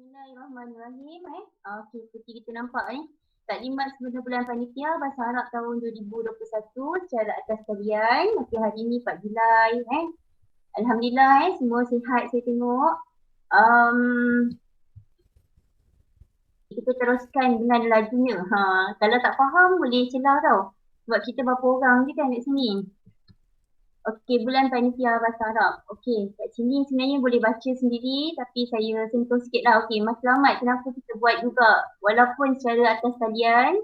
Bismillahirrahmanirrahim. Okey, seperti kita nampak taklimat sebelum bulan panitia Bahasa Arab tahun 2021 secara atas talian. Okey, hari ini 4 Julai Alhamdulillah semua sihat saya tengok. Kita teruskan dengan lajunya. Kalau tak faham boleh celah tau. Sebab kita berapa orang je kan kat sini. Okey, bulan panitia Bahasa Arab. Okey, kat sini sebenarnya boleh baca sendiri tapi saya sentuh sikit lah. Okey, matlamat kenapa kita buat juga walaupun secara atas talian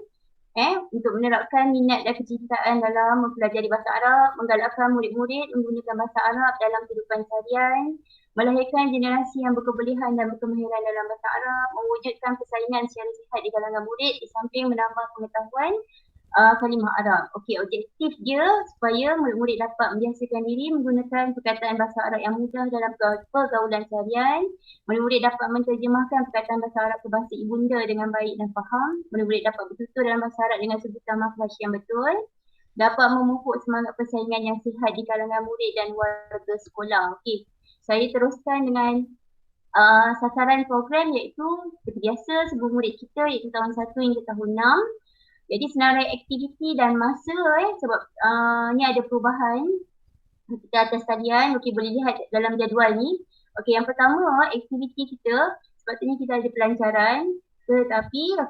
untuk menerapkan minat dan kecintaan dalam mempelajari bahasa Arab, menggalakkan murid-murid menggunakan bahasa Arab dalam kehidupan seharian, melahirkan generasi yang berkebolehan dan berkemahiran dalam bahasa Arab, mewujudkan persaingan secara sihat di kalangan murid di samping menambah pengetahuan kalimah Arab. Okey, objektif dia supaya murid-murid dapat membiasakan diri menggunakan perkataan bahasa Arab yang mudah dalam pergaulan seharian. Murid-murid dapat menterjemahkan perkataan bahasa Arab ke bahasa ibunda dengan baik dan faham. Murid-murid dapat bertutur dalam bahasa Arab dengan sebutan makhraj yang betul. Dapat memupuk semangat persaingan yang sihat di kalangan murid dan warga sekolah. Okey, saya teruskan dengan sasaran program iaitu seperti biasa sebelum murid kita iaitu tahun 1 hingga tahun 6. Jadi senarai aktiviti dan masa sebab ni ada perubahan kita atas talian. Okey, boleh lihat dalam jadual ni. Okey, yang pertama aktiviti kita sepatutnya kita ada pelancaran tetapi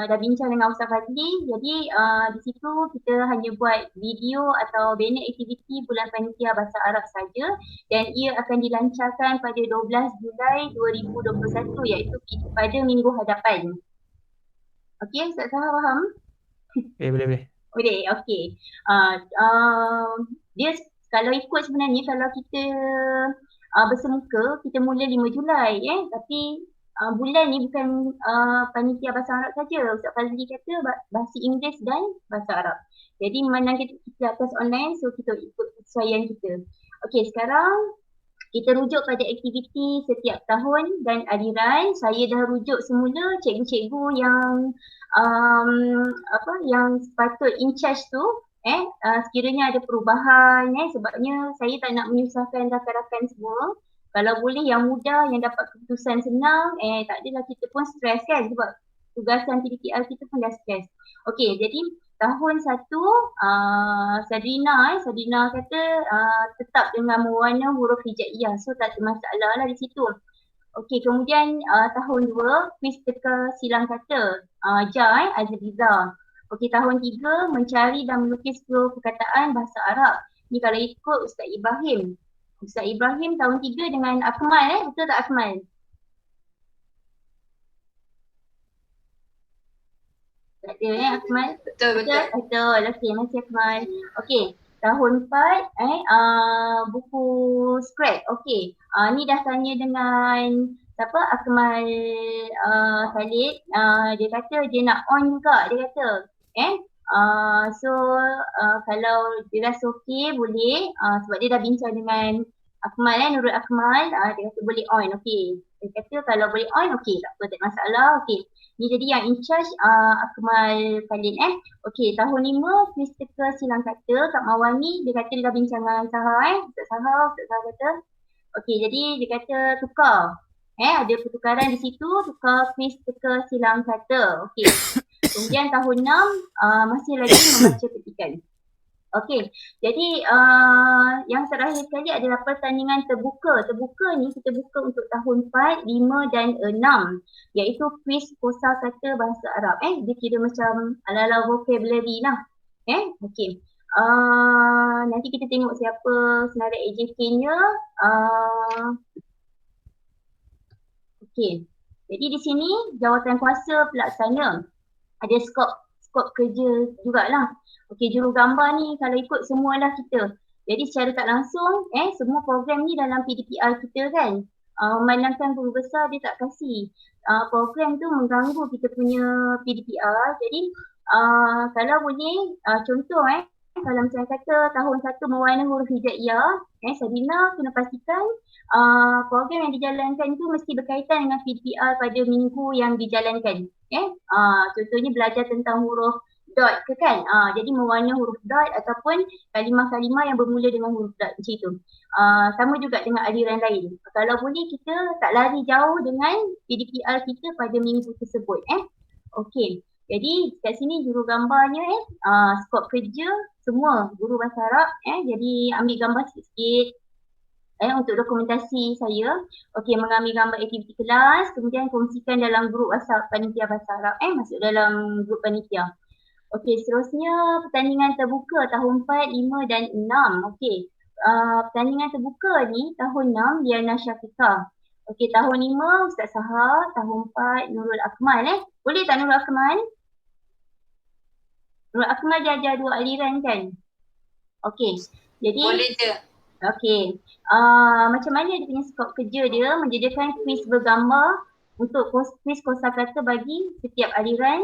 dah bincang dengan Ustaz Fazli. Jadi di situ kita hanya buat video atau banner aktiviti bulan panitia bahasa Arab saja dan ia akan dilancarkan pada 12 Julai 2021 iaitu pada minggu hadapan. Okey, Ustaz Sahar faham? Boleh. Boleh, okey. Dia kalau ikut sebenarnya kalau kita bersemuka, kita mula 5 Julai tapi bulan ni bukan panitia bahasa Arab saja. Ustaz Fazli kata bahasa Inggeris dan bahasa Arab. Jadi memandang kita atas online, so kita ikut kesesuaian kita. Okey, sekarang kita rujuk pada aktiviti setiap tahun dan aliran. Saya dah rujuk semula cikgu-cikgu yang yang sepatut in charge tu sekiranya ada perubahan sebabnya saya tak nak menyusahkan rakan-rakan semua. Kalau boleh yang mudah yang dapat keputusan senang tak adalah kita pun stres kan sebab tugasan PDPR kita pun dah stres. Okey, jadi tahun 1 Sadrina kata tetap dengan mewarna huruf hijaiyah, so tak ada masalah lah di situ. Okey, kemudian tahun 2 kuis teka silang kata Azriza. Okey, tahun 3 mencari dan melukis 10 perkataan bahasa Arab. Ni kalau ikut Ustaz Ibrahim. Ustaz Ibrahim tahun 3 dengan Akmal betul tak Akmal? Tak ada Akmal? Betul. Okey, masih Akmal. Okey, tahun 4 buku scrap. Okey, ni dah tanya dengan siapa? Akmal Khalid. Dia kata dia nak on juga, dia kata. Kalau dia rasa okey boleh sebab dia dah bincang dengan Akmal Nurul Akmal, dia kata boleh on. Okey, dia kata kalau boleh on okey, tak apa, tak masalah. Okey, ni jadi yang in charge Akmal Khalid Okey, tahun 5 kuis teka silang kata Kak Mawani. Dia kata dia dah bincang dengan Sahar Ustaz Sahar kata okey, jadi dia kata tukar ada pertukaran di situ, tukar kuis teka silang kata. Okey, kemudian tahun 6 masih lagi membaca petikan. Okey, jadi yang terakhir sekali adalah pertandingan terbuka. Terbuka ni kita buka untuk tahun 4, 5 dan 6 iaitu kuis kosa kata bahasa Arab. Dia kira macam ala-ala vocabulary lah. Okey. Nanti kita tengok siapa senarai AJK-nya. Okey. Jadi di sini jawatan kuasa pelaksana. Ada skop kerja jugalah. Okey, jurugambar ni kalau ikut semualah kita. Jadi secara tak langsung semua program ni dalam PDPR kita kan. Memandangkan guru besar dia tak kasih. Program tu mengganggu kita punya PDPR. Jadi kalau boleh contoh kalau macam kata tahun 1 mewarna huruf hijaiyah, Sadina kena pastikan program yang dijalankan tu mesti berkaitan dengan PDPR pada minggu yang dijalankan. Contohnya belajar tentang huruf dot ke kan. Jadi mewarna huruf dot ataupun kalimah-kalimah yang bermula dengan huruf dot macam itu. Sama juga dengan aliran lain. Kalau boleh kita tak lari jauh dengan PDPR kita pada minggu tersebut. Okey. Jadi kat sini juru gambarnya skop kerja semua guru bahasa Arab jadi ambil gambar sikit-sikit untuk dokumentasi saya. Okey, mengambil gambar aktiviti kelas, kemudian kongsikan dalam grup WhatsApp panitia bahasa Arab masuk dalam grup panitia. Okey, seterusnya pertandingan terbuka tahun 4, 5 dan 6. Okey. Pertandingan terbuka ni tahun 6 Liana Syafiqah. Okey, tahun 5 Ustaz Sahar, tahun 4 Nurul Akmal Boleh tak Nurul Akmal? Nurul Akmal dia ajar 2 aliran kan? Okey. Jadi boleh je. Okey. Macam mana dia punya skop kerja dia menyediakan kuis bergambar untuk kuis kosakata bagi setiap aliran.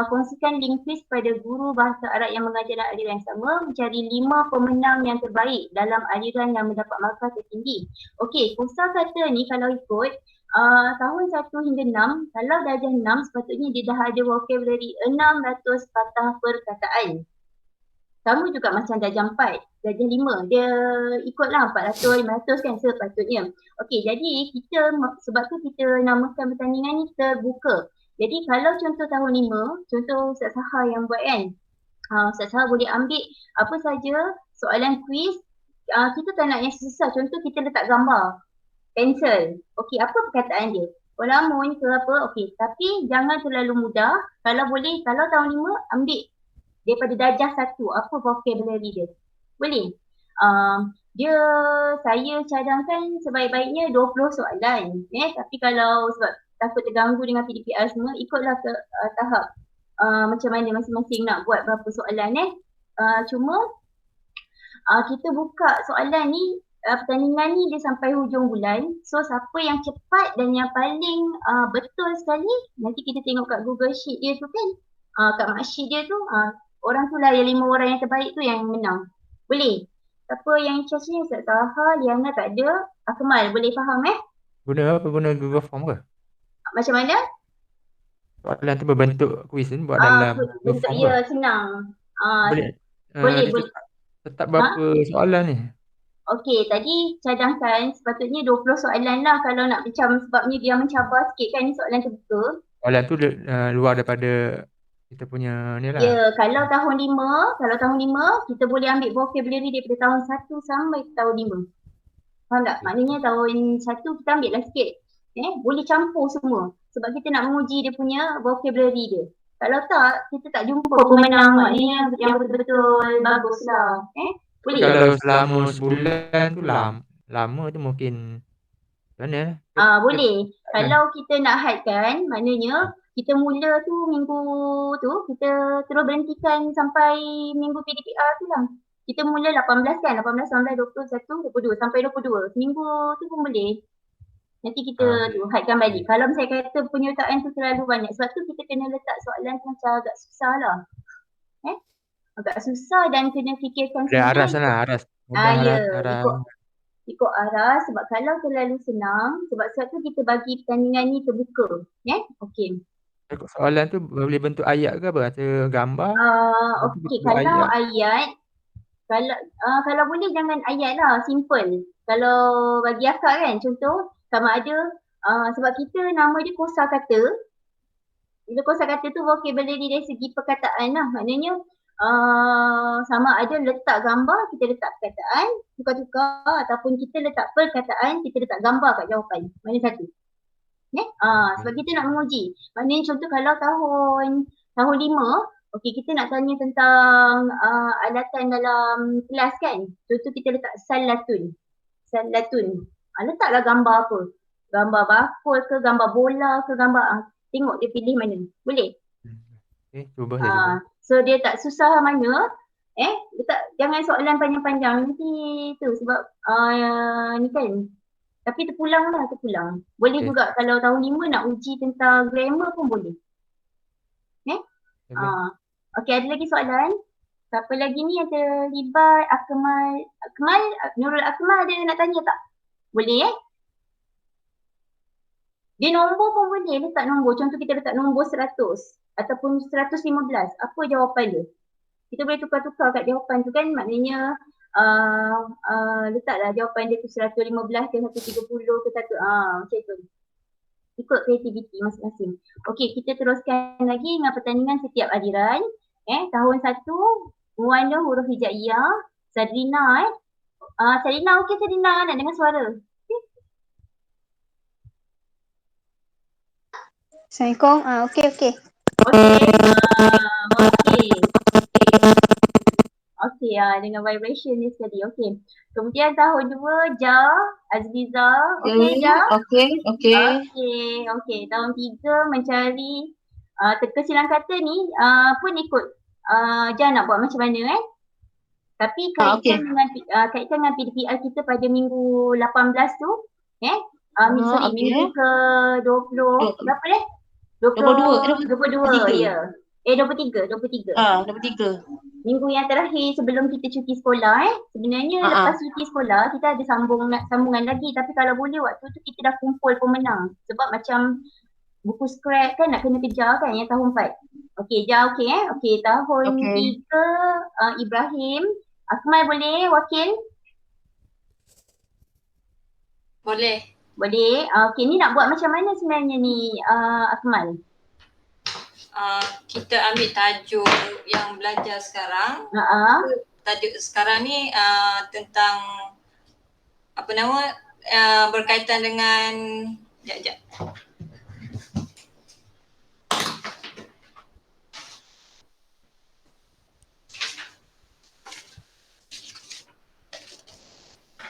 Kongsikan link kuis pada guru bahasa Arab yang mengajar dalam aliran sama, mencari 5 pemenang yang terbaik dalam aliran yang mendapat markah tertinggi. Okey, kosakata ni kalau ikut tahun 1 hingga 6, kalau darjah 6 sepatutnya dia dah ada vocabulary 600 patah perkataan. Sama juga macam darjah 4, darjah 5, dia ikutlah 400, 500 kan sepatutnya. Okey, jadi kita sebab tu kita namakan pertandingan ni terbuka. Jadi kalau contoh tahun 5, contoh Ustaz Sahar yang buat kan, Ustaz Sahar boleh ambil apa saja soalan kuis, kita tak nak yang susah, contoh kita letak gambar, pensel, okey apa perkataan dia? Walamun ke apa, okey. Tapi jangan terlalu mudah, kalau boleh, kalau tahun 5 ambil daripada darjah 1, apa vocabulary dia. Boleh? Dia saya cadangkan sebaik-baiknya 20 soalan. Tapi kalau sebab takut terganggu dengan PDPR semua, ikutlah ke tahap macam mana masing-masing nak buat berapa soalan. Cuma kita buka soalan ni, pertandingan ni dia sampai hujung bulan. So siapa yang cepat dan yang paling betul sekali, nanti kita tengok kat Google Sheet dia tu kan, kat marksheet dia tu, orang tu lah yang 5 orang yang terbaik tu yang menang. Boleh? Siapa yang charge ni? Ustaz Taha, Liana tak ada. Akmal, boleh faham Guna apa? Guna Google Form ke? Macam mana? Soalan tu berbentuk kuis ni buat dalam Google Bentuk Form ke? ya, senang. Boleh. Boleh, Dia boleh. tetap berapa soalan ni? Okey, tadi cadangkan sepatutnya 20 soalan lah kalau nak macam sebabnya dia mencabar sikit kan ni soalan terbuka. Soalan tu luar daripada kita punya ni lah. Ya, kalau tahun 5, kita boleh ambil vocabulary daripada tahun 1 sampai tahun 5. Faham tak? Maknanya tahun 1 kita ambil lah sikit. Boleh campur semua. Sebab kita nak menguji dia punya vocabulary dia. Kalau tak, kita tak jumpa pemenang maknanya yang betul-betul bagus lah. Boleh? Kalau selama sebulan tu lama tu mungkin macam mana? Boleh. Kalau kita nak hadkan, maknanya kita mula tu minggu tu, kita terus berhentikan sampai minggu PDPR tu lah. Kita mula 18 kan, 18, 19, 20, 21, 22, sampai 22. Seminggu tu pun boleh. Nanti kita tu hadkan balik. Kalau misalnya kata penyertaan tu terlalu banyak, sebab tu kita kena letak soalan tu macam agak susah lah. Agak susah dan kena fikirkan sendiri. Ada aras lah, aras. Ya, ikut arah sebab kalau terlalu senang, sebab tu kita bagi pertandingan ni terbuka. Okey. Soalan tu boleh bentuk ayat ke apa? Atau gambar? Okey, kalau ayat, kalau boleh jangan ayat lah, simple. Kalau bagi akak kan, contoh sama ada sebab kita nama dia kosakata. Bila kosakata tu vocabulary dari segi perkataan lah. Maknanya sama ada letak gambar, kita letak perkataan, tukar-tukar ataupun kita letak perkataan, kita letak gambar kat jawapan. Mana satu? Sebab kita nak menguji. Maknanya contoh kalau tahun 5, okey kita nak tanya tentang alatan dalam kelas kan. Contoh kita letak salatun. Letaklah gambar apa? Gambar bakul ke, gambar bola ke, gambar tengok dia pilih mana. Boleh? Cuba saya cuba. So dia tak susah mana, letak jangan soalan panjang-panjang nanti tu sebab ni kan. Tapi terpulang. Boleh juga kalau tahun 5 nak uji tentang grammar pun boleh. Okey, ada lagi soalan? Siapa lagi ni yang terlibat? Akmal, Nurul Akmal ada nak tanya tak? Boleh Dia nombor pun boleh letak nombor. Contoh kita letak nombor 100 ataupun 115, apa jawapan dia? Kita boleh tukar-tukar kat jawapan tu kan, maknanya letaklah jawapan dia tu 115 ke 130 ke macam tu. Ikut kreativiti masing-masing. Okey, kita teruskan lagi dengan pertandingan setiap aliran. Tahun 1, mewarna huruf hijaiyah. Sadrina Sadrina, okey Sadrina, nak dengar suara. Assalamualaikum. Okey. Okey. Okey. Okey, dengan vibration ni sekali. Okey. Kemudian tahun 2, Azliza. Okey, Okey. Tahun 3 mencari teka silang kata ni pun ikut Jah nak buat macam mana Tapi kaitkan dengan PDPR kita pada minggu 18 tu. Minggu ke 20 berapa 22 ya. 23. 23. Minggu yang terakhir sebelum kita cuti sekolah sebenarnya lepas cuti sekolah kita ada sambungan lagi, tapi kalau boleh waktu tu kita dah kumpul pemenang sebab macam buku scrap kan nak kena kejar kan yang tahun 4. Okey, okey tahun 3 Ibrahim. Akmal boleh wakil? Boleh. Okey, ni nak buat macam mana sebenarnya ni Akmal? Kita ambil tajuk yang belajar sekarang. Tajuk sekarang ni tentang apa nama berkaitan dengan jap.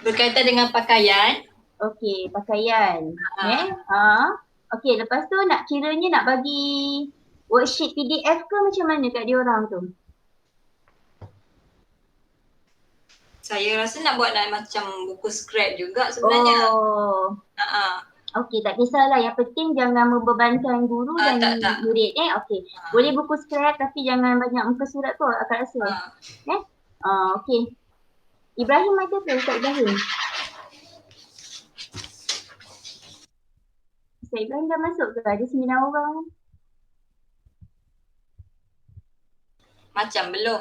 Berkaitan dengan pakaian. Okey, pakaian. Okey, lepas tu kiranya nak bagi worksheet PDF ke macam mana kat dia orang tu? Saya rasa nak buat macam buku scrap juga sebenarnya. Okey, tak kisahlah. Yang penting jangan membebankan guru dan murid. Okey. Boleh buku scrap tapi jangan banyak muka surat tu akak rasa. Okey. Ibrahim ada ke Ustaz Ibrahim? Ustaz Ibrahim dah masuk ke? Ada 9 orang. Macam belum.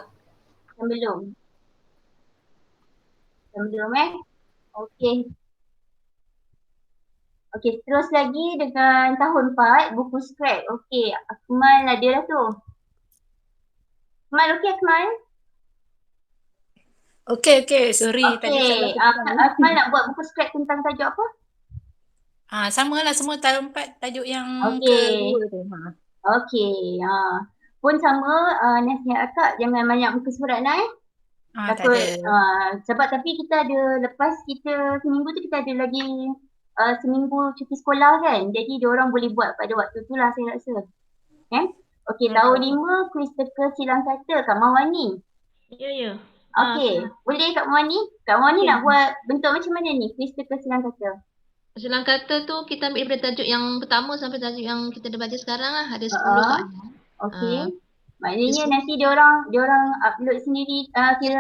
Okey. Okey, terus lagi dengan tahun 4, buku scrap. Okey, Akmal ada dah tu. Akmal? Okey, sorry. Okey, Akmal nak buat buku scrap tentang tajuk apa? Samalah semua tahun 4 tajuk yang Okey. kedua tu. Okey, pun sama nasihat akak jangan banyak muka surat Tak ada. Sebab tapi kita ada lepas kita seminggu tu kita ada lagi seminggu cuti sekolah kan. Jadi diorang boleh buat pada waktu tu lah saya rasa. Okey, tahun 5 kuis teka silang kata Kak Mawani. Ya. Okey, boleh Kak Mawani? Kak Mawani nak buat bentuk macam mana ni kuis teka silang kata? Silang kata tu kita ambil daripada tajuk yang pertama sampai tajuk yang kita dah baca sekarang lah. Ada 10 soalan. Okey. Maknanya nanti diorang upload sendiri,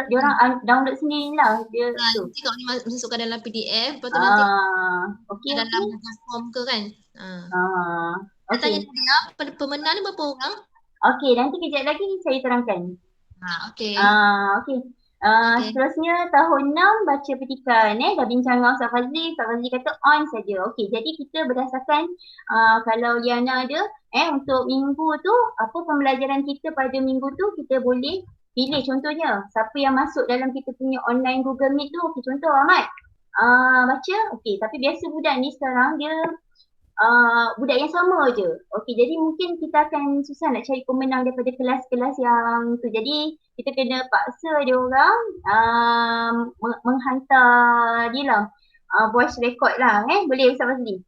diorang download sendirilah dia tu. Nanti kalau ni masukkan dalam PDF, lepas tu nanti okey. dalam form ke kan. Okey. Tanya dia, pemenang ni berapa orang? Okey, nanti kejap lagi saya terangkan. Okey. Okey. Seterusnya tahun 6 baca petikan dah bincang dengan Ustaz Fazli. Ustaz Fazli kata on saja. Okey, jadi kita berdasarkan kalau Liana ada untuk minggu tu apa pembelajaran kita pada minggu tu kita boleh pilih contohnya siapa yang masuk dalam kita punya online Google Meet tu. Okey, contoh Ahmad baca. Okey, tapi biasa budak ni sekarang dia budak yang sama je. Okey, jadi mungkin kita akan susah nak cari pemenang daripada kelas-kelas yang tu. Jadi kita kena paksa dia orang menghantar dia lah voice record lah. Boleh Ustaz Fazli?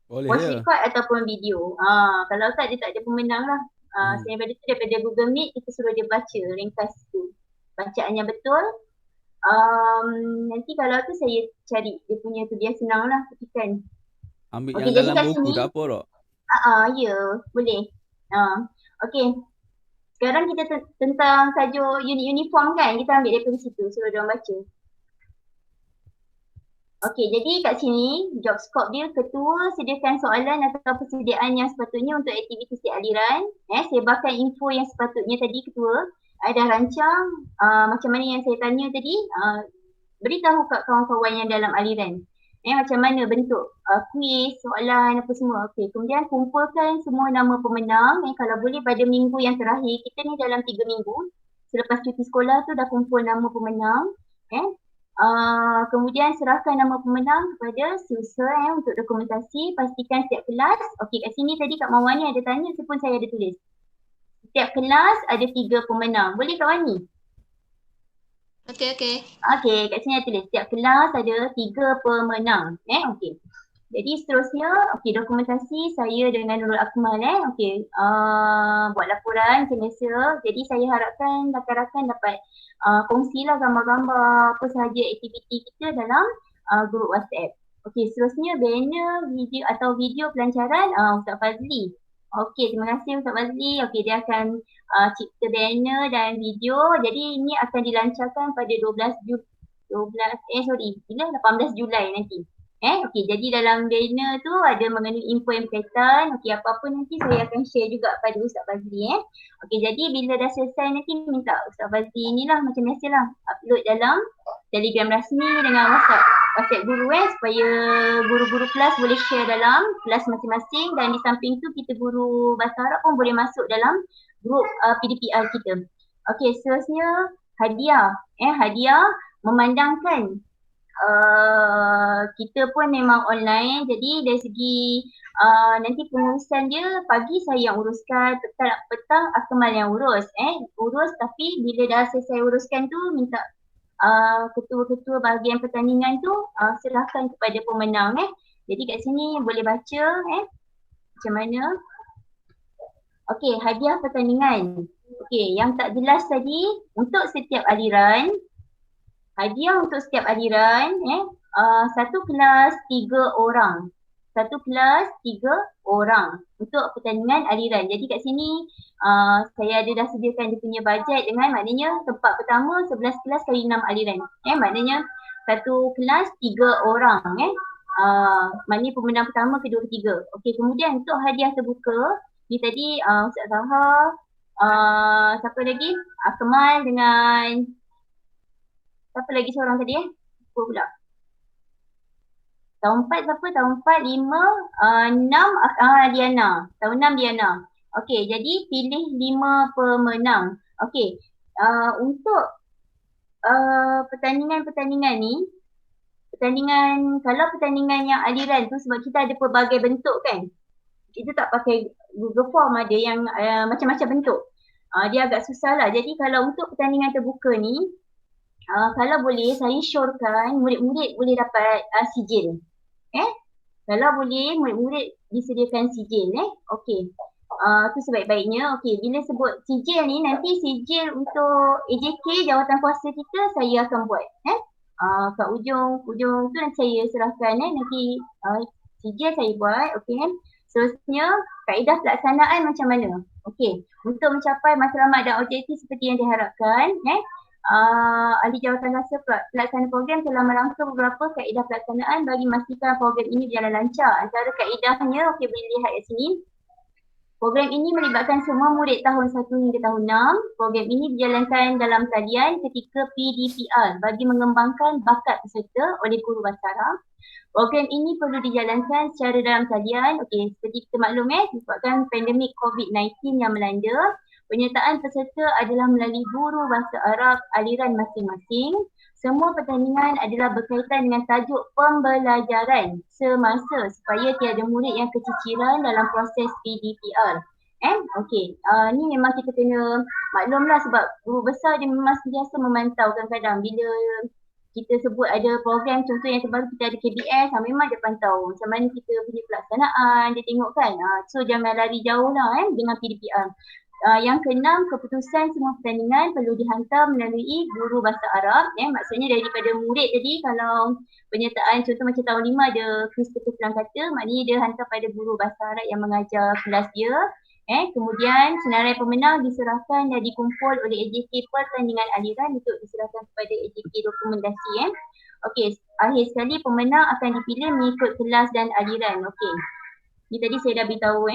Boleh voice record ataupun video. Kalau tak dia tak ada pemenang lah. Daripada Google Meet kita suruh dia baca ringkas tu. Bacaannya betul. Nanti kalau tu saya cari dia punya tu, dia senang lah petikan. Ambil yang dalam buku tak apa tak? Ya, boleh. Okey. Sekarang kita tentang tajuk unit uniform kan, kita ambil daripada situ suruh dia orang baca. Okey, jadi kat sini job scope dia ketua sediakan soalan atau persediaan yang sepatutnya untuk aktiviti setiap aliran. Sebarkan info yang sepatutnya tadi ketua. Ada rancang macam mana yang saya tanya tadi, beritahu kat kawan-kawan yang dalam aliran. Macam mana bentuk kuis, soalan apa semua. Okey, kemudian kumpulkan semua nama pemenang. Kalau boleh pada minggu yang terakhir, kita ni dalam 3 minggu. Selepas cuti sekolah tu dah kumpul nama pemenang. Kemudian serahkan nama pemenang kepada user untuk dokumentasi. Pastikan setiap kelas, okey kat sini tadi Kak Mawani ada tanya, saya pun saya ada tulis. Setiap kelas ada 3 pemenang. Boleh Kak Wani? Okey. Okey, kat sini ada tulis setiap kelas ada 3 pemenang. Okey. Jadi seterusnya, okey dokumentasi saya dengan Nurul Akmal okey. Buat laporan macam biasa. Jadi saya harapkan rakan-rakan dapat kongsilah gambar-gambar apa sahaja aktiviti kita dalam grup WhatsApp. Okey, seterusnya banner video atau video pelancaran Ustaz Fazli. Okey, terima kasih Ustaz Fazli. Okey, dia akan cipta banner dan video. Jadi ini akan dilancarkan pada 18 Julai nanti. Okey, jadi dalam banner tu ada mengenai info yang berkaitan. Okey, apa-apa nanti saya akan share juga pada Ustaz Fazli. Okey, jadi bila dah selesai nanti minta Ustaz Fazli inilah macam biasalah upload dalam Telegram rasmi dengan WhatsApp guru supaya guru-guru kelas boleh share dalam kelas masing-masing, dan di samping tu kita guru bahasa Arab pun boleh masuk dalam grup PDPR kita. Okey, seterusnya hadiah. Hadiah memandangkan kita pun memang online, jadi dari segi nanti pengurusan dia pagi saya yang uruskan, petang Akmal yang urus. Urus, tapi bila dah selesai uruskan tu minta ketua-ketua bahagian pertandingan tu serahkan kepada pemenang. Jadi kat sini boleh baca macam mana. Okey, hadiah pertandingan. Okey, yang tak jelas tadi untuk setiap aliran. Hadiah untuk setiap aliran, satu kelas 3 orang. Satu kelas 3 orang untuk pertandingan aliran. Jadi kat sini saya ada dah sediakan dia punya bajet dengan maknanya tempat pertama 11 kelas kali 6 aliran. Maknanya satu kelas 3 orang. Maknanya pemenang pertama, kedua, ketiga. Okey, kemudian untuk hadiah terbuka, ni tadi Ustaz Zahar, siapa lagi? Akmal dengan siapa lagi seorang tadi Apa pula? Tahun 4 siapa? Tahun 4, 5, 6 Diana. Tahun 6 Diana. Okey, jadi pilih 5 pemenang. Okey, untuk pertandingan-pertandingan ni, kalau pertandingan yang aliran tu sebab kita ada pelbagai bentuk kan. Kita tak pakai Google Form, ada yang macam-macam bentuk. Dia agak susah lah. Jadi kalau untuk pertandingan terbuka ni, kalau boleh saya syorkan murid-murid boleh dapat sijil. Kalau boleh murid-murid disediakan sijil. Okey. Tu sebaik-baiknya. Okey, bila sebut sijil ni nanti sijil untuk AJK jawatan kuasa kita saya akan buat. Kat ujung tu nanti saya serahkan nanti sijil saya buat. Okey. Seterusnya kaedah pelaksanaan macam mana? Okey, untuk mencapai matlamat dan objektif seperti yang diharapkan, ahli jawatan kuasa pelaksana program telah merangka beberapa kaedah pelaksanaan bagi memastikan program ini berjalan lancar. Antara kaedahnya, okey boleh lihat kat sini. Program ini melibatkan semua murid tahun 1 hingga tahun 6. Program ini dijalankan dalam talian ketika PDPR bagi mengembangkan bakat peserta oleh guru bahasa Arab. Program ini perlu dijalankan secara dalam talian. Okey, seperti kita maklum disebabkan pandemik COVID-19 yang melanda, penyertaan peserta adalah melalui guru bahasa Arab aliran masing-masing. Semua pertandingan adalah berkaitan dengan tajuk pembelajaran semasa supaya tiada murid yang keciciran dalam proses PDPR. Okey, ni memang kita kena maklumlah sebab guru besar dia memang sentiasa memantau kadang-kadang bila kita sebut ada program contoh yang terbaru kita ada KBS, memang dia pantau macam mana kita punya pelaksanaan, dia tengok kan. So jangan lari jauh lah dengan PDPR. Yang keenam, keputusan semua pertandingan perlu dihantar melalui guru bahasa Arab. Maksudnya daripada murid tadi, kalau penyertaan contoh macam tahun 5 ada kuis keterangan kata, maknanya dia hantar pada guru bahasa Arab yang mengajar kelas dia. Kemudian senarai pemenang diserahkan dan dikumpul oleh AJK pertandingan aliran untuk diserahkan kepada AJK dokumentasi. Okey, akhir sekali pemenang akan dipilih mengikut kelas dan aliran. Okey. Ni tadi saya dah beritahu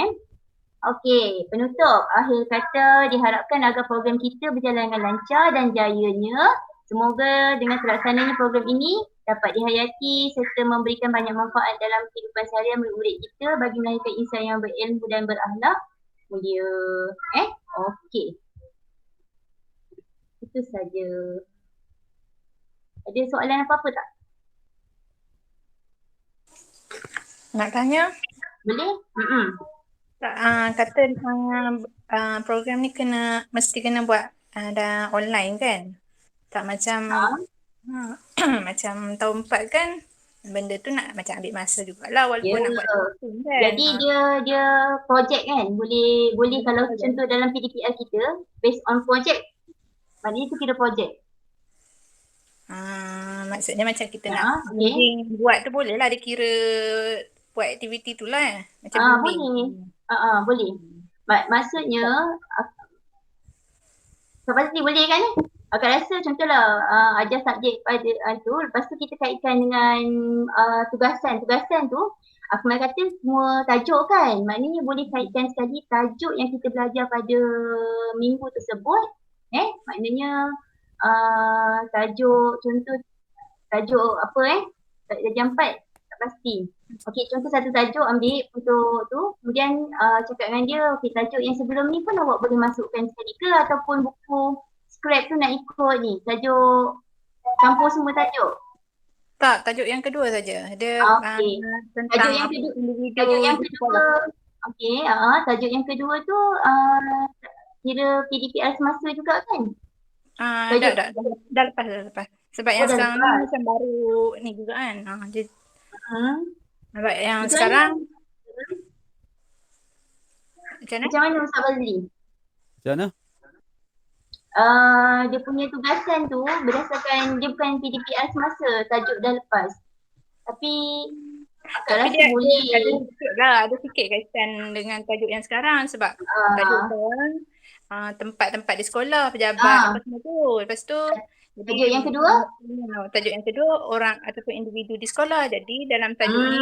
Okey, penutup. Akhir kata diharapkan agar program kita berjalan dengan lancar dan jayanya. Semoga dengan terlaksananya program ini dapat dihayati serta memberikan banyak manfaat dalam kehidupan seharian murid-murid kita bagi melahirkan insan yang berilmu dan berakhlak mulia. Okey. Itu saja. Ada soalan apa-apa tak? Nak tanya? Boleh? Kata program ni mesti kena buat dah online kan? Tak macam macam tahun 4 kan, benda tu nak macam ambil masa jugalah walaupun nak buat team kan. Jadi dia projek kan? Boleh kalau contoh dalam PDPR kita based on project. Maknanya tu kira projek. Maksudnya macam kita nak buat tu boleh lah dikira buat aktiviti tu lah macam boleh. Maksudnya pasti boleh kan Akak rasa contohlah ajar subjek pada tu, lepas tu kita kaitkan dengan tugasan. Tugasan tu Akmal kata semua tajuk kan. Maknanya boleh kaitkan sekali tajuk yang kita belajar pada minggu tersebut. Maknanya tajuk contoh tajuk apa tajuk 4 tak pasti. Okey, contoh satu tajuk ambil untuk tu, kemudian cakap dengan dia, okey tajuk yang sebelum ni pun awak boleh masukkan sekali ke ataupun buku scrap tu nak ikut ni, tajuk campur semua tajuk. Tak, tajuk yang kedua saja. Dia tentang tajuk yang kedua. Tajuk yang kedua. Okey, tajuk yang kedua tu kira PDPR semasa juga kan? Dah lepas. Sebab yang sekarang ni macam baru ni juga kan. Sebab yang sekarang macam mana Ustaz Fazli? Macam mana? Dia punya tugasan tu berdasarkan dia bukan PDPR semasa, tajuk dah lepas. Tapi akak rasa boleh. Ada sikit kaitan dengan tajuk yang sekarang sebab tajuk kan tempat-tempat di sekolah, pejabat apa semua tu. Lepas tu tajuk yang kedua? Tajuk yang kedua orang ataupun individu di sekolah. Jadi dalam tajuk ni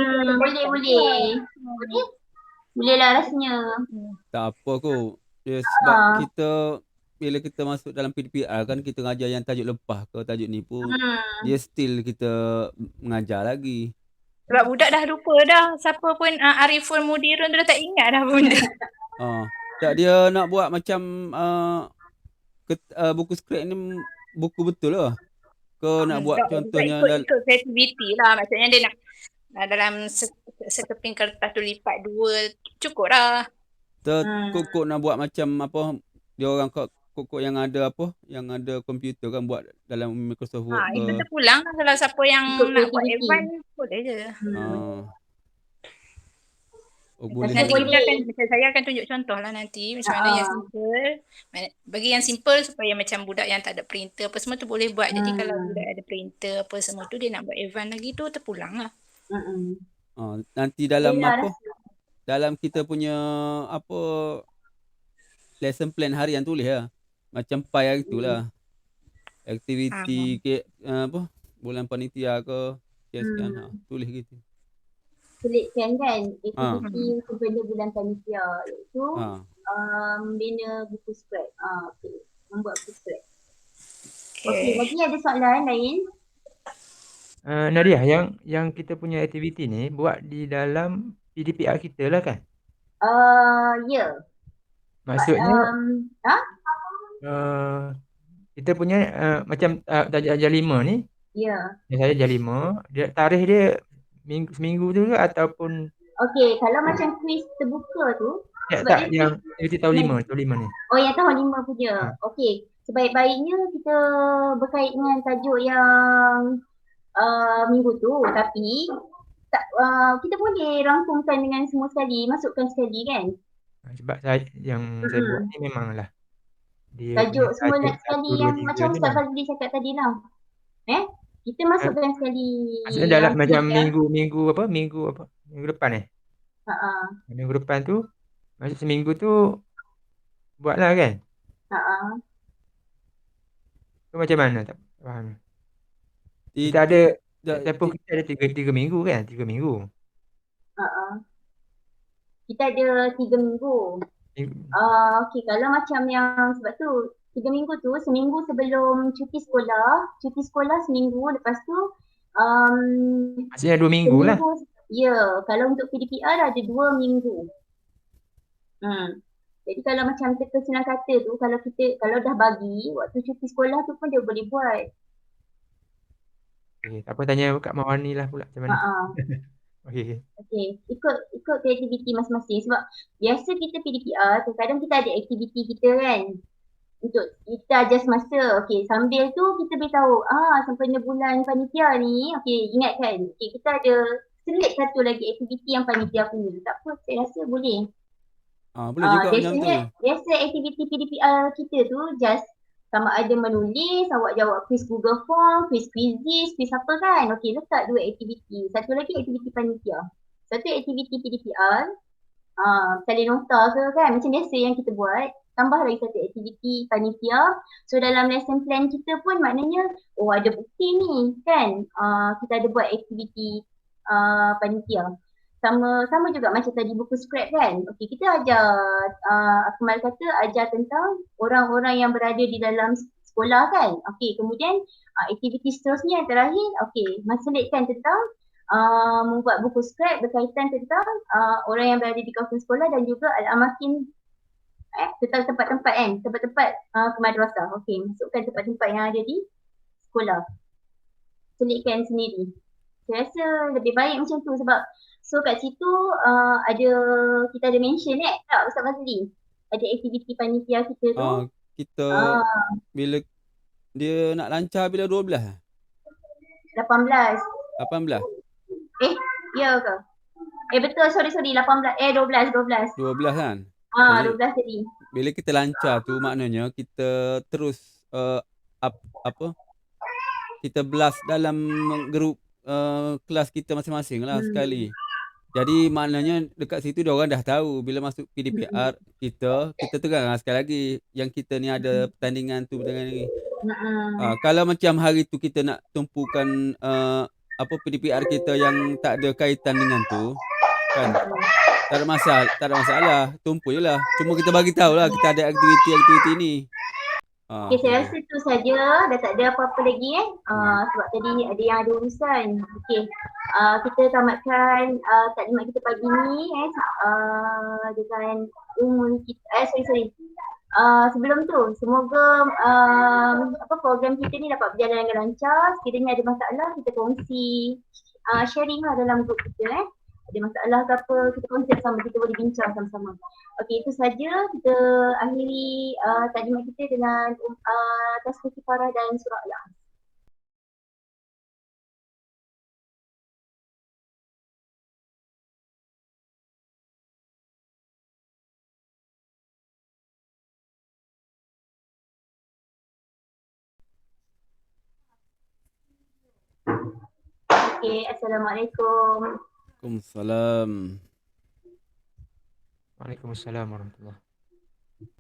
boleh lah rasanya. Tak apa kot. Sebab kita bila kita masuk dalam PDPR kan kita ngajar yang tajuk lepas ke tajuk ni pun dia still kita mengajar lagi. Sebab budak dah lupa dah siapa pun Ariful Mudirun tu dah tak ingat dah benda. Tak, dia nak buat macam buku skrip ni buku betul lah. Ke nak buat contohnya ikut kreativiti lah. Maksudnya dia nak dalam sekeping kertas tu lipat 2 cukup dah. Kok nak buat macam apa dia orang kok yang ada yang ada komputer kan buat dalam Microsoft Word. Itu terpulang kalau siapa yang nak buat advance boleh je. Boleh. Nanti saya akan tunjuk contoh lah nanti macam mana yang simple. Bagi yang simple supaya macam budak yang tak ada printer apa semua tu boleh buat. Jadi kalau budak ada printer apa semua tu dia nak buat advance lagi tu terpulang lah. Nanti dalam dalam kita punya lesson plan harian tulis lah. Macam pai hari tu lah. Aktiviti bulan panitia ke sekian tulis gitu. Selitkan kan aktiviti sebelum bulan panitia iaitu membina buku scrap. Membuat buku scrap. Okey, lagi ada soalan lain? Nadia, yang kita punya aktiviti ni buat di dalam PDPR kita lah kan? Ya. Maksudnya kita punya macam tajuk ajar 5 ni. Ya. Saya ajar 5, tarikh dia seminggu tu ke ataupun kalau macam kuis terbuka tu tak yang aktiviti tahun 5 ni. Yang tahun 5 punya. Okey, sebaik-baiknya kita berkait dengan tajuk yang minggu tu, tapi kita boleh rangkumkan dengan semua sekali, masukkan sekali kan. Sebab saya buat ni memanglah tajuk semua sekali yang macam Ustaz Fazli cakap tadi lah. Kita masukkan sekali. Maksudnya dalam macam minggu depan minggu depan tu masuk seminggu tu buatlah kan. Tu macam mana tak faham. Kita ada Tempoh kita ada 3 minggu kan? 3 minggu. Kita ada 3 minggu. Okey, kalau macam yang sebab tu 3 minggu tu seminggu sebelum cuti sekolah seminggu, lepas tu Maksudnya 2 minggu lah. Ya, kalau untuk PDPR ada 2 minggu. Jadi kalau macam teka senang kata tu, kalau dah bagi waktu cuti sekolah tu pun dia boleh buat. Okay, tak apa tanya Kak Mawani lah pula macam mana. Okay. Ikut aktiviti masing-masing sebab biasa kita PDPR, kadang kita ada aktiviti kita kan. Untuk kita adjust masa. Okey, sambil tu kita beritahu, sempena bulan panitia ni, okey, ingat kan, okey, kita ada select satu lagi aktiviti yang panitia punya. Tak apa, saya rasa boleh. Boleh juga macam tu. Biasa aktiviti PDPR kita tu just sama ada menulis, awak jawab quiz Google Form, quiz quizzes, quiz apa kan. Okey, letak 2 aktiviti. Satu lagi aktiviti panitia. Satu aktiviti PDPR, salin nota ke kan, macam biasa yang kita buat. Tambah lagi satu aktiviti panitia. So dalam lesson plan kita pun maknanya, ada bukti ni kan. Kita ada buat aktiviti panitia. Sama juga macam tadi buku scrap kan. Okey, kita ajar, Akmal kata ajar tentang orang-orang yang berada di dalam sekolah kan. Okey, kemudian aktiviti seterusnya yang terakhir, okey, selitkan tentang membuat buku scrap berkaitan tentang orang yang berada di kawasan sekolah dan juga al-amakin tentang tempat-tempat kemadrasah. Okey, masukkan tempat-tempat yang ada di sekolah. Selitkan sendiri. Saya rasa lebih baik macam tu sebab kat situ kita ada mention tak Ustaz Fazli? Ada aktiviti panitia kita tu. Kita bila dia nak lancar bila 12? 18. 18? Ya ke? Betul, sorry 18. 12 kan? 12 tadi. Bila kita lancar tu maknanya kita terus kita blast dalam grup kelas kita masing-masing lah sekali. Jadi maknanya dekat situ dia orang dah tahu bila masuk PDPR kita terang sekali lagi yang kita ni ada pertandingan tu ni. Kalau macam hari tu kita nak tumpukan PDPR kita yang tak ada kaitan dengan tu kan, tak ada masalah, tumpu je lah. Cuma kita bagi tahu lah kita ada aktiviti ni. Okey, saya rasa tu saja, dah tak ada apa-apa lagi sebab tadi ada yang ada urusan. Okey, kita tamatkan taklimat kita pagi ni dengan kita, sebelum tu semoga program kita ni dapat berjalan dengan lancar. Sekiranya ada masalah kita kongsi, sharing lah dalam grup kita ada masalah ke apa, kita kongsi sama, kita boleh bincang sama-sama. Okey, itu saja. Kita akhiri taklimat kita dengan tasbih kifarah dan surah Al-As. Okey, Assalamualaikum. Waalaikumsalam. Waalaikumsalam warahmatullahi.